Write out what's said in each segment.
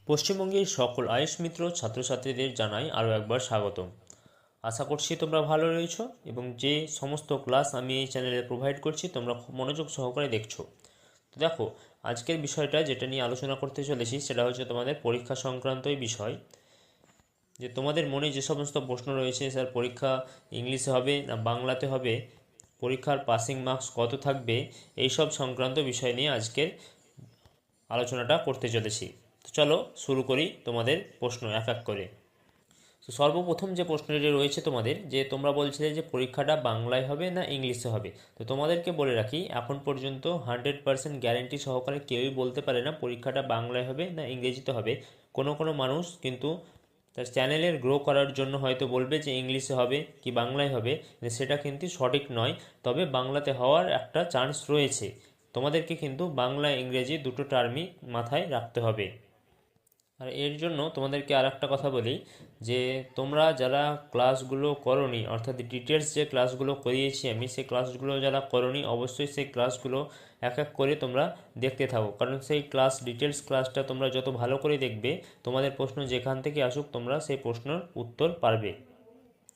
পশ্চিমবঙ্গের সকল আইএস মিত্র ছাত্রছাত্রীদের জানাই আরও একবার স্বাগতম। আশা করছি তোমরা ভালো রয়েছো এবং যে সমস্ত ক্লাস আমি এই চ্যানেলে প্রোভাইড করছি তোমরা খুব মনোযোগ সহকারে দেখছো। তো দেখো, আজকের বিষয়টা যেটা নিয়ে আলোচনা করতে চলেছি সেটা হচ্ছে তোমাদের পরীক্ষা সংক্রান্তই বিষয়। যে তোমাদের মনে যে সমস্ত প্রশ্ন রয়েছে, স্যার পরীক্ষা ইংলিশে হবে না বাংলাতে হবে, পরীক্ষার পাসিং মার্কস কত থাকবে, এইসব সংক্রান্ত বিষয় নিয়ে আজকের আলোচনাটা করতে চলেছি। তো চলো শুরু করি তোমাদের প্রশ্ন এক এক করে। তো সর্বপ্রথম যে প্রশ্নটি রয়েছে তোমাদের, যে তোমরা বলছিলে যে পরীক্ষাটা বাংলায় হবে না ইংলিশে হবে। তো তোমাদেরকে বলে রাখি, এখন পর্যন্ত 100% গ্যারেন্টি সহকারে কেউই বলতে পারে না পরীক্ষাটা বাংলায় হবে না ইংরেজিতে হবে। কোনো কোনো মানুষ কিন্তু তার চ্যানেলের গ্রো করার জন্য হয়তো বলবে যে ইংলিশে হবে কি বাংলায় হবে, সেটা কিন্তু সঠিক নয়। তবে বাংলাতে হওয়ার একটা চান্স রয়েছে। তোমাদেরকে কিন্তু বাংলা ইংরেজি দুটো টার্মই মাথায় রাখতে হবে। আর এর জন্য তোমাদেরকে আর একটা কথা বলি, যে তোমরা যারা ক্লাসগুলো করোনি, অর্থাৎ ডিটেলস যে ক্লাসগুলো করিয়েছি আমি, সেই ক্লাসগুলো যারা করোনি অবশ্যই সেই ক্লাসগুলো এক এক করে তোমরা দেখতে থাকো। কারণ সেই ক্লাস ডিটেলস ক্লাসটা তোমরা যত ভালো করে দেখবে, তোমাদের প্রশ্ন যেখান থেকে আসুক তোমরা সেই প্রশ্নের উত্তর পারবে।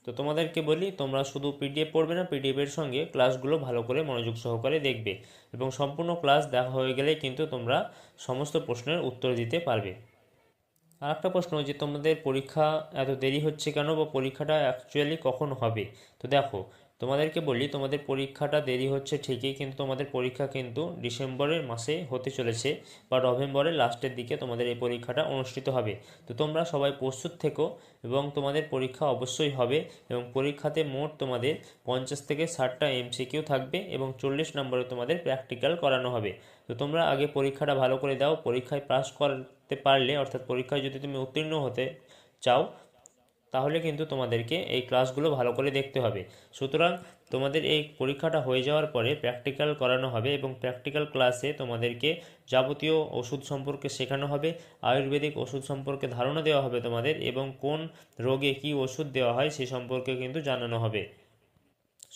তো তোমাদেরকে বলি, তোমরা শুধু পিডিএফ পড়বে না, পিডিএফের সঙ্গে ক্লাসগুলো ভালো করে মনোযোগ সহকারে দেখবে এবং সম্পূর্ণ ক্লাস দেখা হয়ে গেলে কিন্তু তোমরা সমস্ত প্রশ্নের উত্তর দিতে পারবে। আর একটা প্রশ্ন, যে তোমাদের পরীক্ষা এত দেরি হচ্ছে কেন, বা পরীক্ষাটা অ্যাকচুয়ালি কখন হবে। তো দেখো, তোমাদেরকে বলি, তোমাদের পরীক্ষাটা দেরি হচ্ছে ঠিকই, কিন্তু তোমাদের পরীক্ষা কিন্তু ডিসেম্বরের মাসে হতে চলেছে বা নভেম্বরের লাস্টের দিকে তোমাদের এই পরীক্ষাটা অনুষ্ঠিত হবে। তো তোমরা সবাই প্রস্তুত থেকো এবং তোমাদের পরীক্ষা অবশ্যই হবে। এবং পরীক্ষাতে মোট তোমাদের 50 থেকে 60টা এমসিকিউ থাকবে এবং 40 নম্বরে তোমাদের প্র্যাকটিক্যাল করানো হবে। তো তোমরা আগে পরীক্ষাটা ভালো করে দাও। পরীক্ষায় পাস করতে পারলে, অর্থাৎ পরীক্ষায় যদি তুমি উত্তীর্ণ হতে চাও, তাহলে কিন্তু তোমাদেরকে এই ক্লাসগুলো ভালো করে দেখতে হবে। সুতরাং তোমাদের এই পরীক্ষাটা হয়ে যাওয়ার পরে প্র্যাকটিক্যাল করানো হবে এবং প্র্যাকটিক্যাল ক্লাসে তোমাদেরকে যাবতীয় ওষুধ সম্পর্কে শেখানো হবে, আয়ুর্বেদিক ওষুধ সম্পর্কে ধারণা দেওয়া হবে তোমাদের, এবং কোন রোগে কী ওষুধ দেওয়া হয় সে সম্পর্কে কিন্তু জানানো হবে।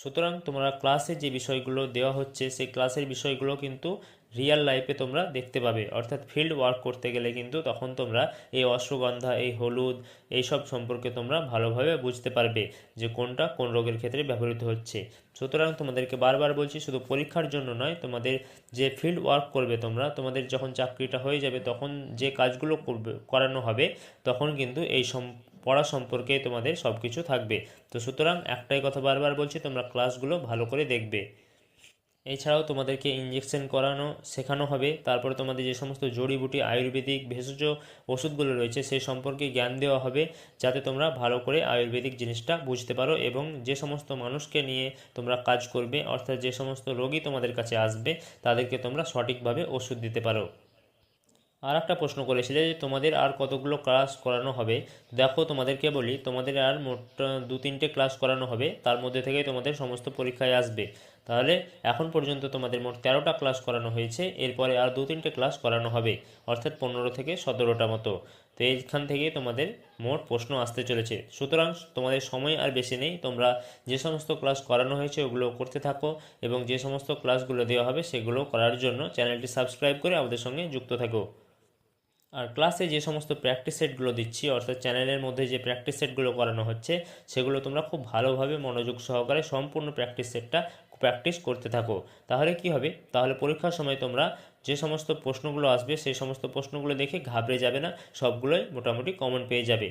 সুতরাং তোমরা ক্লাসে যে বিষয়গুলো দেওয়া হচ্ছে সেই ক্লাসের বিষয়গুলো কিন্তু রিয়েল লাইফে তোমরা দেখতে পাবে, অর্থাৎ ফিল্ড ওয়ার্ক করতে গেলে কিন্তু তখন তোমরা এই অশ্বগন্ধা, এই হলুদ, এই সব সম্পর্কে তোমরা ভালোভাবে বুঝতে পারবে যে কোনটা কোন রোগের ক্ষেত্রে ব্যবহৃত হচ্ছে। সুতরাং তোমাদেরকে বারবার বলছি, শুধু পরীক্ষার জন্য নয়, তোমাদের যে ফিল্ড ওয়ার্ক করবে তোমরা, তোমাদের যখন চাকরিটা হয়ে যাবে তখন যে কাজগুলো করবে করানো হবে, তখন কিন্তু এই পড়া সম্পর্কে তোমাদের সব কিছু থাকবে। তো সুতরাং একটাই কথা বারবার বলছি, তোমরা ক্লাসগুলো ভালো করে দেখবে। এছাড়াও তোমাদেরকে ইঞ্জেকশন করানো শেখানো হবে, তারপরে তোমাদের যে সমস্ত জড়িবুটি আয়ুর্বেদিক ভেষজ ওষুধগুলো রয়েছে সেই সম্পর্কে জ্ঞান দেওয়া হবে, যাতে তোমরা ভালো করে আয়ুর্বেদিক জিনিসটা বুঝতে পারো এবং যে সমস্ত মানুষকে নিয়ে তোমরা কাজ করবে, অর্থাৎ যে সমস্ত রোগী তোমাদের কাছে আসবে, তাদেরকে তোমরা সঠিকভাবে ওষুধ দিতে পারো। আর একটা প্রশ্ন করেছিলে যে তোমাদের আর কতগুলো ক্লাস করানো হবে। দেখো, তোমাদেরকে বলি, তোমাদের আর মোট 2-3টে ক্লাস করানো হবে, তার মধ্যে থেকেই তোমাদের সমস্ত পরীক্ষায় আসবে। তাহলে এখন পর্যন্ত তোমাদের মোট 13টা ক্লাস করানো হয়েছে, এরপরে আর 2-3টে ক্লাস করানো হবে, অর্থাৎ 15 থেকে 17টা মতো। তো এইখান থেকেই তোমাদের মোট প্রশ্ন আসতে চলেছে। সুতরাং তোমাদের সময় আর বেশি নেই, তোমরা যে সমস্ত ক্লাস করানো হয়েছে ওগুলো করতে থাকো এবং যে সমস্ত ক্লাসগুলো দেওয়া হবে সেগুলো করার জন্য চ্যানেলটি সাবস্ক্রাইব করে আমাদের সঙ্গে যুক্ত থাকো। আর ক্লাসে যে সমস্ত প্র্যাকটিস সেটগুলো দিচ্ছি, অর্থাৎ চ্যানেলের মধ্যে যে প্র্যাকটিস সেটগুলো করানো হচ্ছে, সেগুলো তোমরা খুব ভালোভাবে মনোযোগ সহকারে সম্পূর্ণ প্র্যাকটিস সেটটা প্র্যাকটিস করতে থাকো। তাহলে কি হবে, তাহলে পরীক্ষার সময় তোমরা যে সমস্ত প্রশ্নগুলো আসবে সেই সমস্ত প্রশ্নগুলো দেখে ঘাবড়ে যাবে না, সবগুলোই মোটামুটি কমন পেয়ে যাবে।